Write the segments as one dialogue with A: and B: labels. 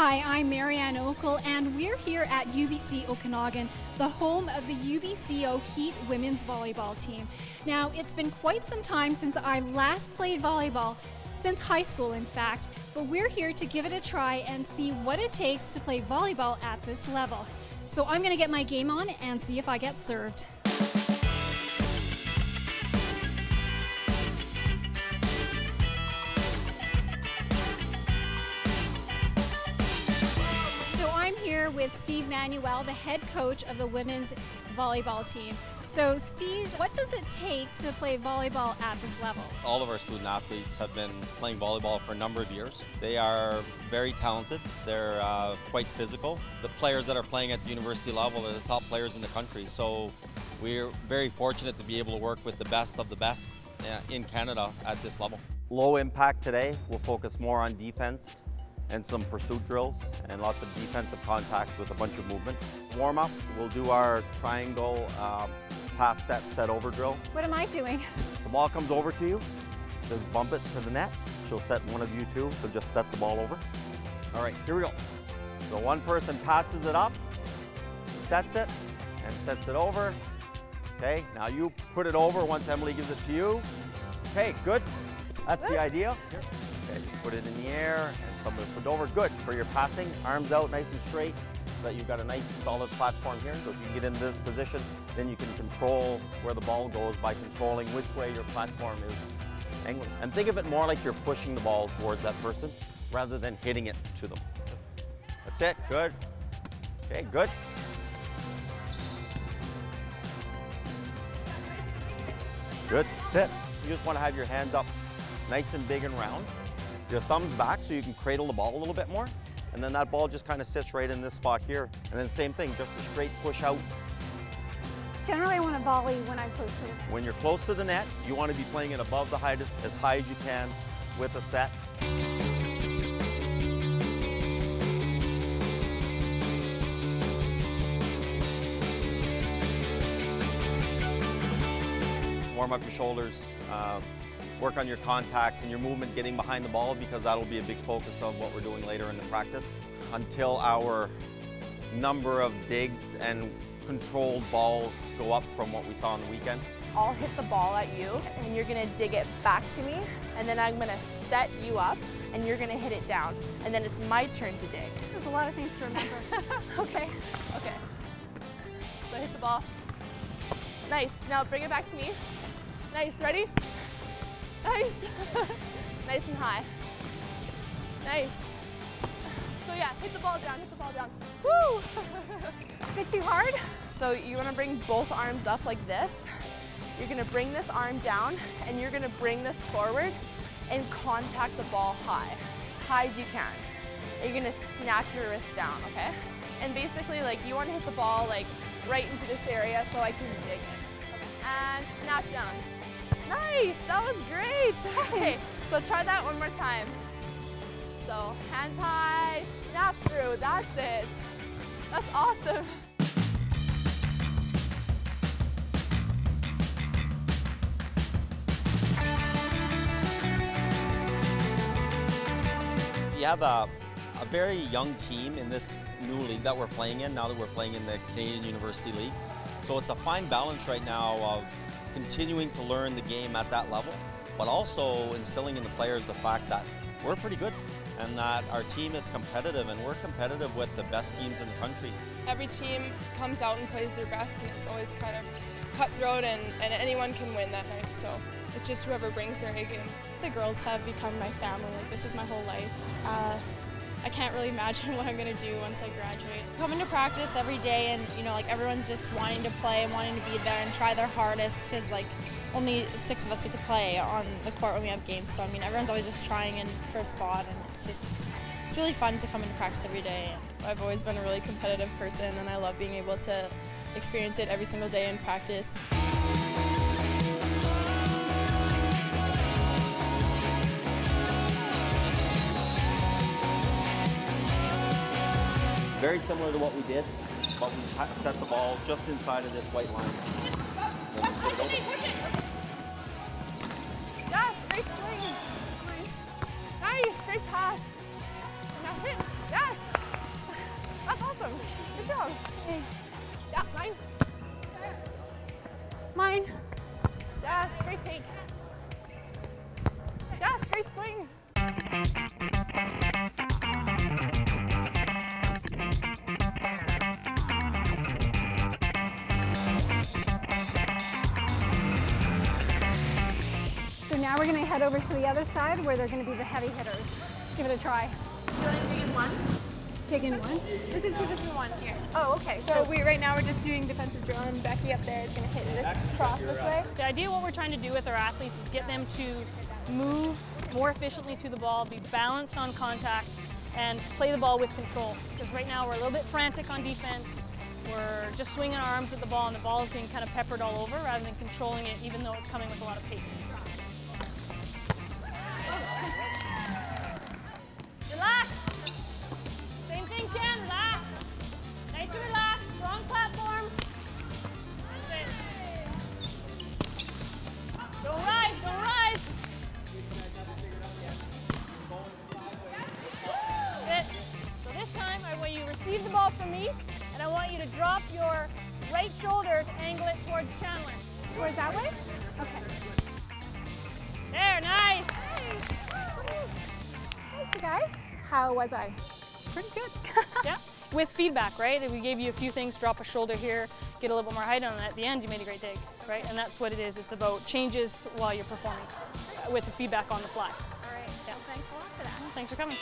A: Hi, I'm Anne Ocol, and we're here at UBC Okanagan, the home of the UBC-O Heat women's volleyball team. Now, it's been quite some time since I last played volleyball, since high school in fact, but we're here to give it a try and see what it takes to play volleyball at this level. So I'm going to get my game on and see if I get served. With Steve Manuel, the head coach of the women's volleyball team. So Steve, what does it take to play volleyball at this level?
B: All of our student athletes have been playing volleyball for a number of years. They are very talented. They're quite physical. The players that are playing at the university level are the top players in the country. So we're very fortunate to be able to work with the best of the best in Canada at this level.
C: Low impact today. We'll focus more on defense and some pursuit drills and lots of defensive contacts with a bunch of movement. Warm up, we'll do our triangle pass set over drill.
A: What am I doing?
C: The ball comes over to you, just bump it to the net. She'll set one of you two, so just set the ball over. All right, here we go. So one person passes it up, sets it, and sets it over. Okay, now you put it over once Emily gives it to you. Okay, good. That's the idea. Here. Okay, just put it in the air and somebody put it over. Good for your passing, arms out nice and straight so that you've got a nice solid platform here. So if you can get into this position, then you can control where the ball goes by controlling which way your platform is angling. And think of it more like you're pushing the ball towards that person rather than hitting it to them. That's it, good. Okay, good. Good, that's it. You just want to have your hands up nice and big and round. Your thumbs back so you can cradle the ball a little bit more. And then that ball just kind of sits right in this spot here. And then same thing, just a straight push out.
A: Generally, I want to volley when I'm close to the net.
C: When you're close to the net, you want to be playing it above the height, as high as you can with a set. Warm up your shoulders. Work on your contacts and your movement getting behind the ball because that'll be a big focus of what we're doing later in the practice until our number of digs and controlled balls go up from what we saw on the weekend.
D: I'll hit the ball at you and you're gonna dig it back to me, and then I'm gonna set you up and you're gonna hit it down, and then it's my turn to dig.
A: There's a lot of things to remember.
D: Okay. So hit the ball. Nice, now bring it back to me. Nice, ready? Nice. Nice and high. Nice. So yeah, hit the ball down, Woo!
A: Bit too hard?
D: So you wanna bring both arms up like this. You're gonna bring this arm down and you're gonna bring this forward and contact the ball high, as high as you can. And you're gonna snap your wrist down, okay? And basically like you wanna hit the ball like right into this area so I can dig it. Okay. And snap down. Nice, that was great. Okay, so try that one more time. So hands high, snap through, that's it. That's awesome.
B: You have a very young team in this new league that we're playing in, now that we're playing in the Canadian University League. So it's a fine balance right now of continuing to learn the game at that level, but also instilling in the players the fact that we're pretty good and that our team is competitive, and we're competitive with the best teams in the country.
E: Every team comes out and plays their best, and it's always kind of cutthroat, and anyone can win that night, so it's just whoever brings their A game.
F: The girls have become my family. Like, this is my whole life. I can't really imagine what I'm going to do once I graduate. Coming to practice every day, and you know, like, everyone's just wanting to play and wanting to be there and try their hardest, because like only 6 of us get to play on the court when we have games. So I mean, everyone's always just trying in for a spot, and it's really fun to come into practice every day.
E: I've always been a really competitive person, and I love being able to experience it every single day in practice.
C: Very similar to what we did, but we set the ball just inside of this white line.
D: Yes, great swing. Nice, great pass. Now hit, yes. Awesome. Good job. Yeah, mine. Mine. Yes, great take. Yes, great swing.
A: So now we're going to head over to the other side where they're going to be the heavy hitters. Let's give it a try.
D: Do you want to dig in one?
A: Dig in one?
D: This is position one here.
A: Oh, okay.
D: So right now we're just doing defensive drill, and Becky up there is going to hit it across this way.
G: The idea what we're trying to do with our athletes is get them to move more efficiently to the ball, be balanced on contact, and play the ball with control. Because right now we're a little bit frantic on defense. We're just swinging our arms at the ball, and the ball is being kind of peppered all over rather than controlling it, even though it's coming with a lot of pace. Relax. Same thing, Chen. Relax. Nice and relaxed. Strong platform. That's it. Don't rise. Don't rise. That's it. So this time, I want you to receive the ball from me, and I want you to drop your right shoulder to angle it towards Chandler.
A: Towards that way? Okay.
G: There, nice.
A: Thanks, guys. How was I? Pretty good.
G: Yeah, with feedback, right? We gave you a few things, drop a shoulder here, get a little bit more height on it. At the end, you made a great dig, right? And that's what it is. It's about changes while you're performing with the feedback on the fly.
D: All right.
G: Yeah.
D: Well, thanks a lot for that.
G: Thanks for coming.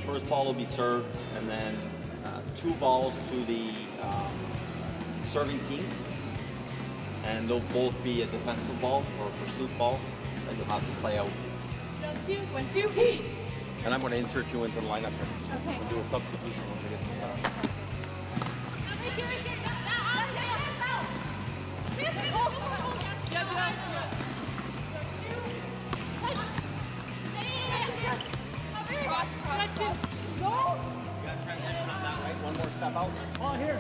B: First ball will be served, and then 2 balls to the serving team, and they'll both be a defensive ball or a pursuit ball that you'll have to play out.
D: 1, 2, heat.
B: And I'm going to insert you into the lineup here.
A: Okay.
B: We'll do a substitution once we get this set up. You got transition on that, right? One more step out. Oh, here.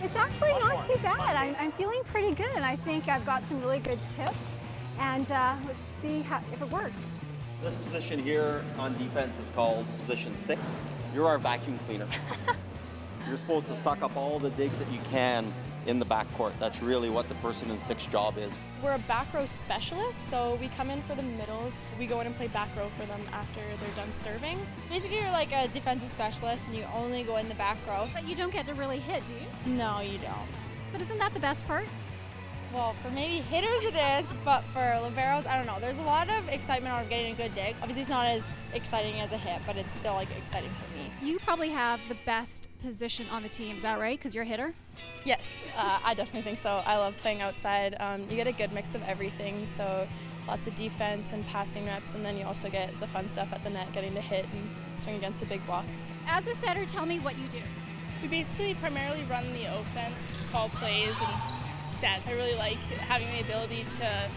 A: It's actually not too bad. I'm feeling pretty good, and I think I've got some really good tips. And let's see if it works.
B: This position here on defense is called position 6. You're our vacuum cleaner. You're supposed to suck up all the digs that you can in the backcourt. That's really what the person in 6's job is.
F: We're a back row specialist, so we come in for the middles. We go in and play back row for them after they're done serving. Basically, you're like a defensive specialist, and you only go in the back row.
A: But you don't get to really hit, do you?
F: No, you don't.
A: But isn't that the best part?
F: Well, for maybe hitters it is, but for liberos, I don't know. There's a lot of excitement out of getting a good dig. Obviously, it's not as exciting as a hit, but it's still like exciting for me.
A: You probably have the best position on the team, is that right? Because you're a hitter?
F: Yes, I definitely think so. I love playing outside. You get a good mix of everything, so lots of defense and passing reps, and then you also get the fun stuff at the net, getting to hit and swing against the big blocks.
A: As a setter, tell me what you do.
H: We basically primarily run the offense, call plays, and set. I really like having the ability to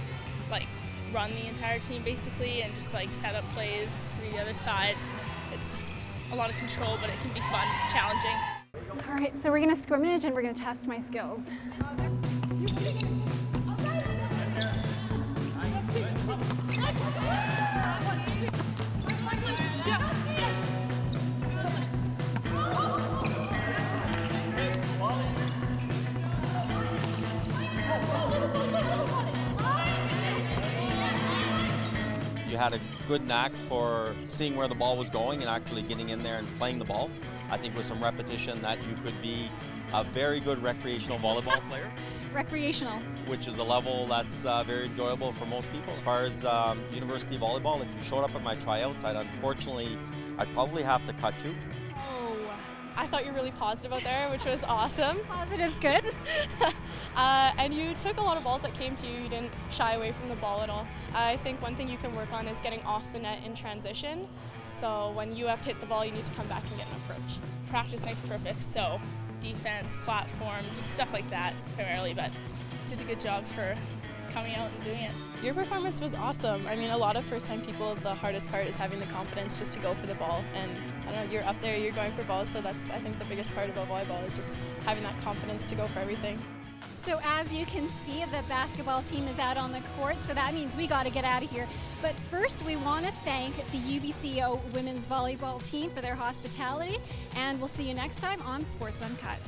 H: like run the entire team basically and just like set up plays, read the other side. It's a lot of control, but it can be fun, challenging.
A: All right, so we're going to scrimmage and we're going to test my skills.
B: You had a good knack for seeing where the ball was going and actually getting in there and playing the ball. I think with some repetition that you could be a very good recreational volleyball player.
A: Recreational.
B: Which is a level that's very enjoyable for most people. As far as university volleyball, if you showed up at my tryouts, I'd probably have to cut you.
A: Oh.
D: I thought you were really positive out there, which was awesome.
A: Positive's good.
D: And you took a lot of balls that came to you. You didn't shy away from the ball at all. I think one thing you can work on is getting off the net in transition. So when you have to hit the ball, you need to come back and get an approach.
H: Practice makes perfect, so defense, platform, just stuff like that primarily, but did a good job for coming out and doing it.
I: Your performance was awesome. I mean, a lot of first-time people, the hardest part is having the confidence just to go for the ball. And I don't know, you're up there, you're going for balls, so that's, I think, the biggest part about volleyball is just having that confidence to go for everything.
A: So as you can see, the basketball team is out on the court, so that means we got to get out of here. But first, we want to thank the UBCO women's volleyball team for their hospitality, and we'll see you next time on Sports Uncut.